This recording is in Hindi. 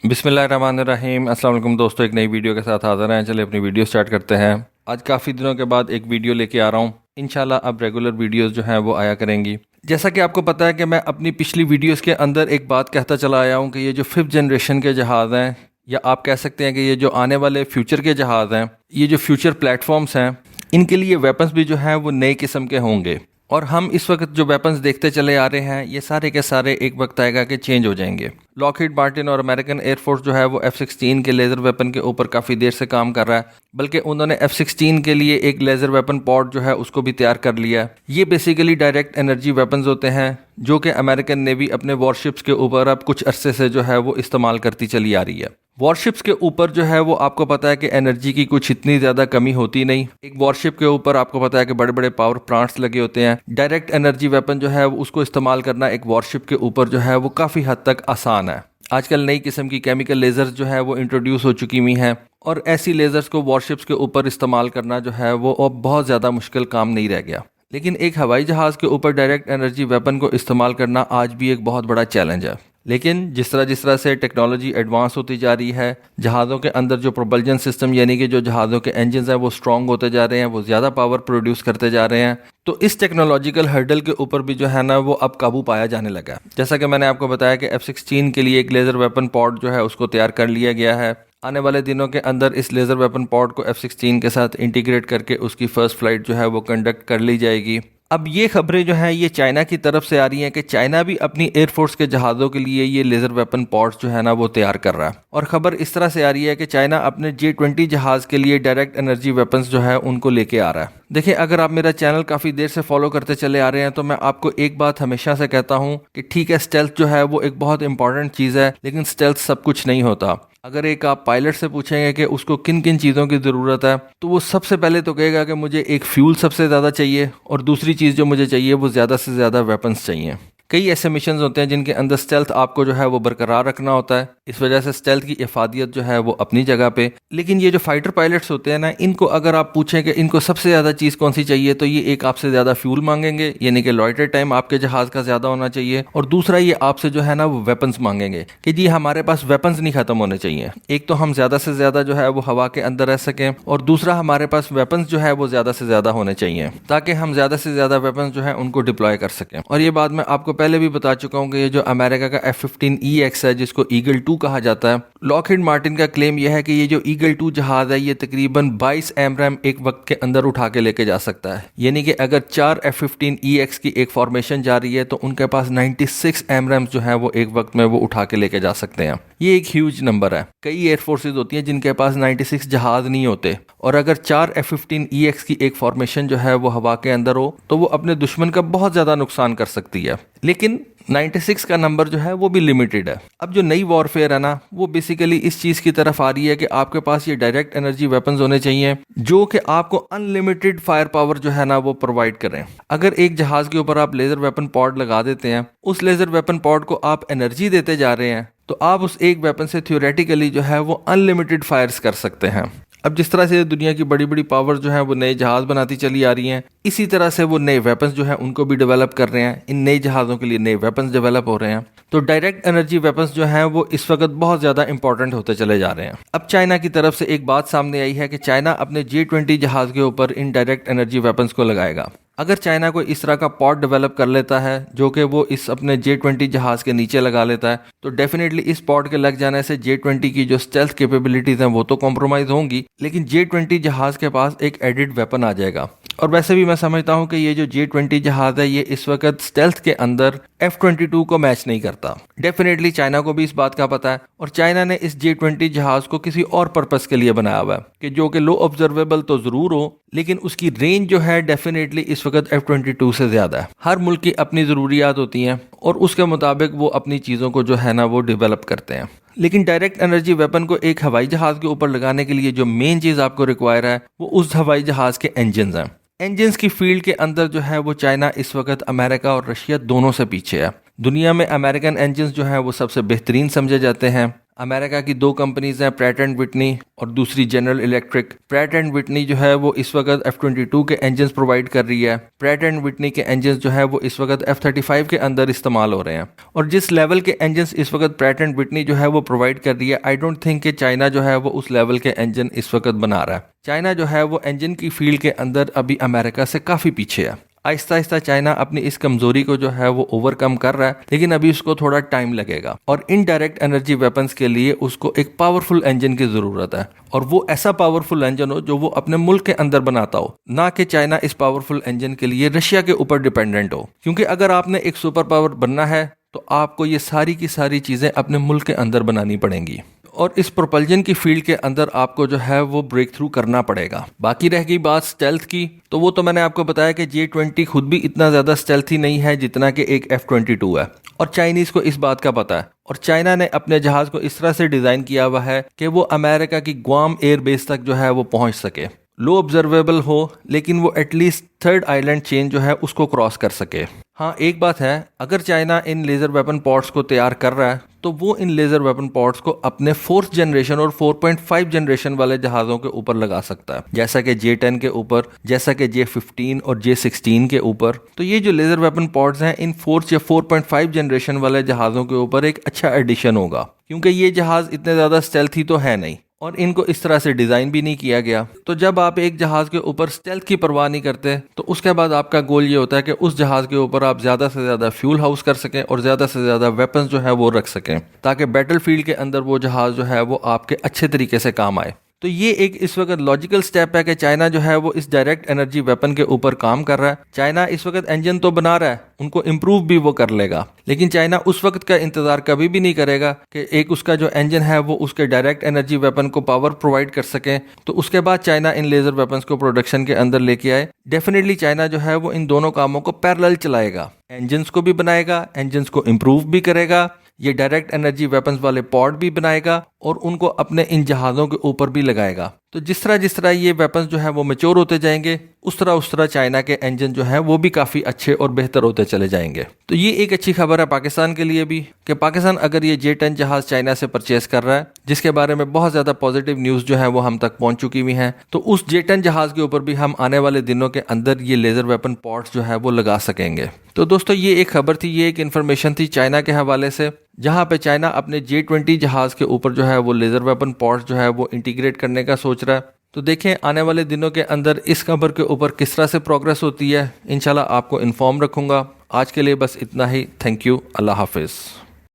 बिस्मिल्लाहिर्रहमानिर्रहीम। अस्सलाम वालेकुम दोस्तों, एक नई वीडियो के साथ हाज़िर हैं। चलिए अपनी वीडियो स्टार्ट करते हैं। आज काफ़ी दिनों के बाद एक वीडियो लेके आ रहा हूँ। इंशाल्लाह अब रेगुलर वीडियोस जो हैं वो आया करेंगी। जैसा कि आपको पता है कि मैं अपनी पिछली वीडियोस के अंदर एक बात कहता चला आया हूँ कि ये जो 5th जनरेशन के जहाज़ हैं, या आप कह सकते हैं कि ये जो आने वाले फ्यूचर के जहाज़ हैं, ये जो फ्यूचर प्लेटफॉर्म्स हैं, इनके लिए वेपन्स भी जो हैं वो नए किस्म के होंगे। और हम इस वक्त जो वेपन्स देखते चले आ रहे हैं, ये सारे के सारे एक वक्त आएगा कि चेंज हो जाएंगे। लॉकहीड मार्टिन और अमेरिकन एयरफोर्स जो है वो F-16 के लेज़र वेपन के ऊपर काफ़ी देर से काम कर रहा है, बल्कि उन्होंने F-16 के लिए एक लेज़र वेपन पॉड जो है उसको भी तैयार कर लिया है। ये बेसिकली डायरेक्ट एनर्जी वेपन्स होते हैं जो कि अमेरिकन नेवी अपने वॉरशिप्स के ऊपर अब कुछ अरसे से जो है वो इस्तेमाल करती चली आ रही है। वॉरशिप्स के ऊपर जो है वो आपको पता है कि एनर्जी की कुछ इतनी ज़्यादा कमी होती नहीं। एक वॉरशिप के ऊपर आपको पता है कि बड़े बड़े पावर प्लांट्स लगे होते हैं। डायरेक्ट एनर्जी वेपन जो है वो उसको इस्तेमाल करना एक वॉरशिप के ऊपर जो है वो काफ़ी हद तक आसान है। आजकल नई किस्म की केमिकल लेज़र्स जो है वो इंट्रोड्यूस हो चुकी हुई हैं, और ऐसी लेज़र्स को वॉरशिप्स के ऊपर इस्तेमाल करना जो है वो अब बहुत ज़्यादा मुश्किल काम नहीं रह गया। लेकिन एक हवाई जहाज़ के ऊपर डायरेक्ट एनर्जी वेपन को इस्तेमाल करना आज भी एक बहुत बड़ा चैलेंज है। लेकिन जिस तरह से टेक्नोलॉजी एडवांस होती जा रही है, जहाज़ों के अंदर जो प्रोपल्जन सिस्टम यानी कि जो जहाज़ों के इंजन हैं वो स्ट्रॉन्ग होते जा रहे हैं, वो ज़्यादा पावर प्रोड्यूस करते जा रहे हैं, तो इस टेक्नोलॉजिकल हर्डल के ऊपर भी जो है ना वो अब काबू पाया जाने लगा है। जैसा कि मैंने आपको बताया कि F-16 के लिए एक लेज़र वेपन पॉड जो है उसको तैयार कर लिया गया है। आने वाले दिनों के अंदर इस लेज़र वेपन पॉड को F-16 के साथ इंटीग्रेट करके उसकी फ़र्स्ट फ्लाइट जो है वो कंडक्ट कर ली जाएगी। अब ये खबरें जो हैं ये चाइना की तरफ से आ रही हैं कि चाइना भी अपनी एयरफोर्स के जहाज़ों के लिए ये लेज़र वेपन पॉड्स जो है ना वो तैयार कर रहा है। और ख़बर इस तरह से आ रही है कि चाइना अपने J-20 जहाज़ के लिए डायरेक्ट एनर्जी वेपन्स जो है उनको लेके आ रहा है। देखिए, अगर आप मेरा चैनल काफ़ी देर से फॉलो करते चले आ रहे हैं तो मैं आपको एक बात हमेशा से कहता हूँ कि ठीक है, स्टेल्थ जो है वो एक बहुत इंपॉर्टेंट चीज़ है, लेकिन स्टेल्थ सब कुछ नहीं होता। अगर एक आप पायलट से पूछेंगे कि उसको किन किन चीज़ों की ज़रूरत है, तो वो सबसे पहले तो कहेगा कि मुझे एक फ्यूल सबसे ज़्यादा चाहिए, और दूसरी चीज़ जो मुझे चाहिए वो ज़्यादा से ज़्यादा वेपन्स चाहिए। कई ऐसे मिशन होते हैं जिनके अंदर स्टेल्थ आपको जो है वो बरकरार रखना होता है, इस वजह से स्टेल्थ की इफादियत जो है वो अपनी जगह पे। लेकिन ये जो फाइटर पायलट्स होते हैं ना, इनको अगर आप पूछें कि इनको सबसे ज़्यादा चीज़ कौन सी चाहिए, तो ये एक आपसे ज़्यादा फ्यूल मांगेंगे, यानी कि लॉयटर टाइम आपके जहाज़ का ज़्यादा होना चाहिए, और दूसरा ये आपसे जो है ना वो वेपन्स मांगेंगे कि जी हमारे पास वेपन्स नहीं ख़त्म होने चाहिए। एक तो हम ज़्यादा से ज़्यादा जो है वो हवा के अंदर रह सकें, और दूसरा हमारे पास वेपन्स जो है वो ज़्यादा से ज़्यादा होने चाहिए, ताकि हम ज़्यादा से ज़्यादा वेपन्स जो है उनको डिप्लॉय कर सकें। और ये बात मैं आपको पहले भी बता चुका हूँ कि ये जो अमेरिका का F-15EX है, जिसको ईगल 2 कहा जाता है, लॉकहीड मार्टिन का क्लेम यह है कि ये जो ईगल 2 जहाज है ये तकरीबन 22 एमरैम एक वक्त के अंदर उठा के लेके जा सकता है। यानी कि अगर 4 F-15EX की एक फॉर्मेशन जा रही है तो उनके पास 96 एमरैम जो है वो एक वक्त में वो उठा के लेके जा सकते हैं। ये एक ह्यूज नंबर है। कई एयरफोर्सेज होती हैं जिनके पास 96 जहाज नहीं होते, और अगर 4 F-15EX की एक फॉर्मेशन जो है वो हवा के अंदर हो तो वो अपने दुश्मन का बहुत ज़्यादा नुकसान कर सकती है। लेकिन 96 का नंबर जो है वो भी लिमिटेड है। अब जो नई वॉरफेयर है ना, वो बेसिकली इस चीज़ की तरफ आ रही है कि आपके पास ये डायरेक्ट एनर्जी वेपन्स होने चाहिए जो कि आपको अनलिमिटेड फायर पावर जो है ना वो प्रोवाइड करें। अगर एक जहाज़ के ऊपर आप लेज़र वेपन पॉड लगा देते हैं, उस लेज़र वेपन पॉड को आप एनर्जी देते जा रहे हैं, तो आप उस एक वेपन से थ्योरेटिकली जो है वो अनलिमिटेड फायर्स कर सकते हैं। अब जिस तरह से दुनिया की बड़ी बड़ी पावर जो है वो नए जहाज बनाती चली आ रही हैं, इसी तरह से वो नए वेपन्स जो हैं उनको भी डेवलप कर रहे हैं। इन नए जहाज़ों के लिए नए वेपन्स डेवलप हो रहे हैं। तो डायरेक्ट एनर्जी वेपन्स जो हैं वो इस वक्त बहुत ज़्यादा इंपॉर्टेंट होते चले जा रहे हैं। अब चाइना की तरफ से एक बात सामने आई है कि चाइना अपने J-20 जहाज़ के ऊपर इन डायरेक्ट एनर्जी वेपन्स को लगाएगा। अगर चाइना कोई इस तरह का पॉड डेवलप कर लेता है जो कि वो इस अपने J-20 जहाज़ के नीचे लगा लेता है, तो डेफिनेटली इस पॉड के लग जाने से J-20 की जो स्टेल्थ कैपेबिलिटीज़ हैं वो तो कॉम्प्रोमाइज़ होंगी, लेकिन J-20 जहाज़ के पास एक एडिड वेपन आ जाएगा। और वैसे भी मैं समझता हूँ कि ये जो J-20 जहाज़ है ये इस वक्त स्टेल्थ के अंदर F-22 को मैच नहीं करता। डेफिनेटली चाइना को भी इस बात का पता है, और चाइना ने इस J-20 जहाज़ को किसी और पर्पस के लिए बनाया हुआ है कि जो कि लो ऑब्जर्वेबल तो ज़रूर हो, लेकिन उसकी रेंज जो है डेफिनेटली इस वक्त F-22 से ज़्यादा है। हर मुल्क की अपनी ज़रूरियात होती हैं और उसके मुताबिक वो अपनी चीज़ों को जो है ना वो डेवलप करते हैं। लेकिन डायरेक्ट एनर्जी वेपन को एक हवाई जहाज़ के ऊपर लगाने के लिए जो मेन चीज़ आपको रिक्वायर है वो उस हवाई जहाज़ के इंजन हैं। इंजन्स की फील्ड के अंदर जो है वो चाइना इस वक्त अमेरिका और रशिया दोनों से पीछे है। दुनिया में अमेरिकन इंजन्स जो हैं वो सबसे बेहतरीन समझे जाते हैं। अमेरिका की दो कंपनीज हैं, प्रैट एंड विटनी और दूसरी general electric. Pratt and Whitney जो है वो इस वक्त F-22 के इंजन प्रोवाइड कर रही है। प्रैट एंड विटनी के इंजन जो है वो इस वक्त F-35 के अंदर इस्तेमाल हो रहे हैं। और जिस लेवल के इंजन इस वक्त प्रैट एंड विटनी जो है वो प्रोवाइड कर रही है, आई डोंट थिंक कि चाइना जो है वो उस लेवल के इंजन इस वक्त बना रहा है। चाइना जो है वो इंजन की फील्ड के अंदर अभी अमेरिका से काफ़ी पीछे है। आहिस्ता आहिस्ता चाइना अपनी इस कमजोरी को जो है वो ओवरकम कर रहा है, लेकिन अभी उसको थोड़ा टाइम लगेगा। और इनडायरेक्ट एनर्जी वेपन्स के लिए उसको एक पावरफुल इंजन की जरूरत है, और वो ऐसा पावरफुल इंजन हो जो वो अपने मुल्क के अंदर बनाता हो, ना कि चाइना इस पावरफुल इंजन के लिए रशिया के ऊपर डिपेंडेंट हो। क्योंकि अगर आपने एक सुपर पावर बनना है तो आपको ये सारी की सारी चीजें अपने मुल्क के अंदर बनानी पड़ेंगी, और इस प्रोपल्जन की फील्ड के अंदर आपको जो है वो ब्रेक थ्रू करना पड़ेगा। बाकी रह गई बात स्टेल्थ की, तो वो तो मैंने आपको बताया कि J-20 खुद भी इतना ज़्यादा स्टेल्थी नहीं है जितना कि एक F-22 है, और चाइनीज़ को इस बात का पता है। और चाइना ने अपने जहाज़ को इस तरह से डिज़ाइन किया हुआ है कि वो अमेरिका की ग्वाम एयर बेस तक जो है वो पहुंच सके, लो ऑब्जर्वेबल हो, लेकिन वो एटलीस्ट थर्ड आइलैंड चेन जो है उसको क्रॉस कर सके। हाँ, एक बात है, अगर China in laser weapon pods को तैयार कर रहा है तो वो इन लेज़र वेपन पॉड्स को अपने 4th जनरेशन और 4.5 जनरेशन वाले जहाज़ों के ऊपर लगा सकता है, जैसा कि J-10 के ऊपर, जैसा कि J-15 और J-16 के ऊपर। तो ये जो लेज़र वेपन पॉड्स हैं, इन 4th या 4.5 जनरेशन वाले जहाज़ों के ऊपर एक अच्छा एडिशन होगा, क्योंकि ये जहाज़ इतने ज़्यादा स्टेल्थी तो है नहीं, और इनको इस तरह से डिज़ाइन भी नहीं किया गया। तो जब आप एक जहाज़ के ऊपर स्टेल्थ की परवाह नहीं करते, तो उसके बाद आपका गोल ये होता है कि उस जहाज़ के ऊपर आप ज़्यादा से ज़्यादा फ्यूल हाउस कर सकें और ज़्यादा से ज़्यादा वेपन्स जो है वो रख सकें, ताकि बैटल फील्ड के अंदर वो जहाज़ जो है वो आपके अच्छे तरीके से काम आए। तो ये एक इस वक्त लॉजिकल स्टेप है कि चाइना जो है वो इस डायरेक्ट एनर्जी वेपन के ऊपर काम कर रहा है। चाइना इस वक्त इंजन तो बना रहा है, उनको इम्प्रूव भी वो कर लेगा, लेकिन चाइना उस वक्त का इंतजार कभी भी नहीं करेगा कि एक उसका जो इंजन है वो उसके डायरेक्ट एनर्जी वेपन को पावर प्रोवाइड कर सके, तो उसके बाद चाइना इन लेजर वेपन्स को प्रोडक्शन के अंदर लेके आए। डेफिनेटली चाइना जो है वो इन दोनों कामों को पैरेलल चलाएगा, इंजन्स को भी बनाएगा, इंजन्स को इम्प्रूव भी करेगा, ये डायरेक्ट एनर्जी वेपन्स वाले पॉड भी बनाएगा, और उनको अपने इन जहाज़ों के ऊपर भी लगाएगा। तो जिस तरह ये वेपन्स जो है वो मैच्योर होते जाएंगे, उस तरह चाइना के इंजन जो है वो भी काफ़ी अच्छे और बेहतर होते चले जाएंगे। तो ये एक अच्छी खबर है पाकिस्तान के लिए भी, कि पाकिस्तान अगर ये J-10 जहाज़ चाइना से परचेज कर रहा है, जिसके बारे में बहुत ज़्यादा पॉजिटिव न्यूज़ जो है वो हम तक पहुँच चुकी हुई हैं, तो उस J-10 जहाज़ के ऊपर भी हम आने वाले दिनों के अंदर ये लेज़र वेपन पॉड्स जो है वो लगा सकेंगे। तो दोस्तों, ये एक खबर थी, ये एक इन्फॉर्मेशन थी चाइना के हवाले से, जहाँ पे चाइना अपने J-20 जहाज़ के ऊपर जो है वो लेज़र वेपन पॉड्स जो है वो इंटीग्रेट करने का सोच रहा है। तो देखें आने वाले दिनों के अंदर इस खबर के ऊपर किस तरह से प्रोग्रेस होती है। इंशाल्लाह आपको इन्फॉर्म रखूँगा। आज के लिए बस इतना ही। Thank you. अल्लाह हाफिज़।